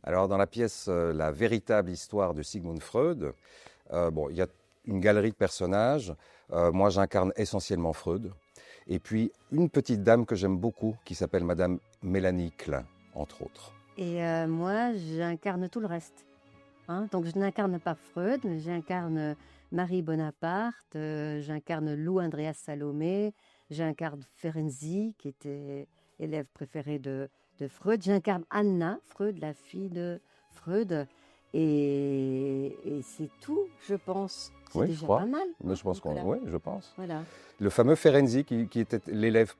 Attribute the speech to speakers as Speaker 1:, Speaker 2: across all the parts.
Speaker 1: Alors, dans la pièce La véritable histoire de Sigmund Freud, il y a une galerie de personnages. Moi, j'incarne essentiellement Freud. Et puis, une petite dame que j'aime beaucoup, qui s'appelle Madame Mélanie Klein, entre autres.
Speaker 2: Et moi, j'incarne tout le reste. Hein. Donc, je n'incarne pas Freud, mais j'incarne Marie Bonaparte, j'incarne Lou Andreas Salomé, j'incarne Ferenczi, qui était élève préféré de Freud. J'incarne Anna Freud, la fille de Freud. Et c'est tout, je pense. C'est
Speaker 1: Oui,
Speaker 2: déjà
Speaker 1: je crois.
Speaker 2: pas mal.
Speaker 1: Mais je pense
Speaker 2: Voilà.
Speaker 1: Oui, je pense.
Speaker 2: Voilà.
Speaker 1: Le fameux Ferenczi, qui était l'élève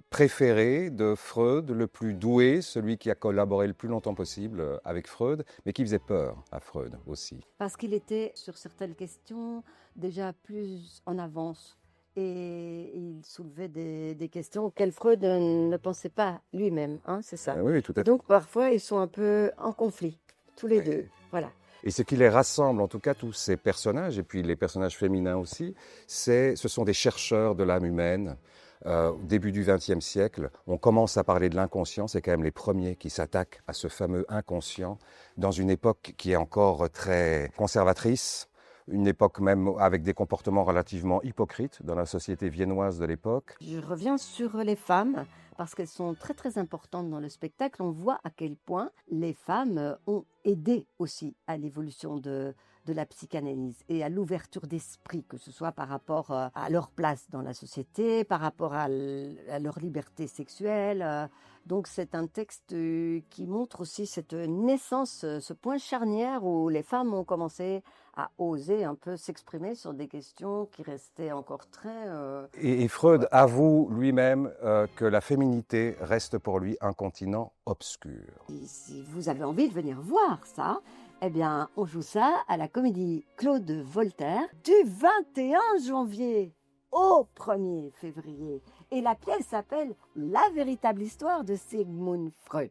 Speaker 1: préféré de Freud, le plus doué, celui qui a collaboré le plus longtemps possible avec Freud, mais qui faisait peur à Freud aussi.
Speaker 2: Parce qu'il était, sur certaines questions, déjà plus en avance. Et il soulevait des questions auxquelles Freud ne pensait pas lui-même, hein, c'est ça.
Speaker 1: Oui, tout à fait.
Speaker 2: Donc parfois, ils sont un peu en conflit, tous les deux. Voilà.
Speaker 1: Et ce qui les rassemble, en tout cas tous ces personnages, et puis les personnages féminins aussi, ce sont des chercheurs de l'âme humaine. Au début du XXe siècle, on commence à parler de l'inconscient, c'est quand même les premiers qui s'attaquent à ce fameux inconscient, dans une époque qui est encore très conservatrice, une époque même avec des comportements relativement hypocrites dans la société viennoise de l'époque.
Speaker 2: Je reviens sur les femmes, parce qu'elles sont très très importantes dans le spectacle. On voit à quel point les femmes ont aidé aussi à l'évolution de la psychanalyse et à l'ouverture d'esprit, que ce soit par rapport à leur place dans la société, par rapport à leur liberté sexuelle. Donc c'est un texte qui montre aussi cette naissance, ce point charnière où les femmes ont commencé à oser un peu s'exprimer sur des questions qui restaient encore très...
Speaker 1: Et Freud avoue lui-même que la féminité reste pour lui un continent obscur.
Speaker 2: Si vous avez envie de venir voir ça, eh bien, on joue ça à la Comédie Claude Voltaire du 21 janvier au 1er février. Et la pièce s'appelle La véritable histoire de Sigmund Freud.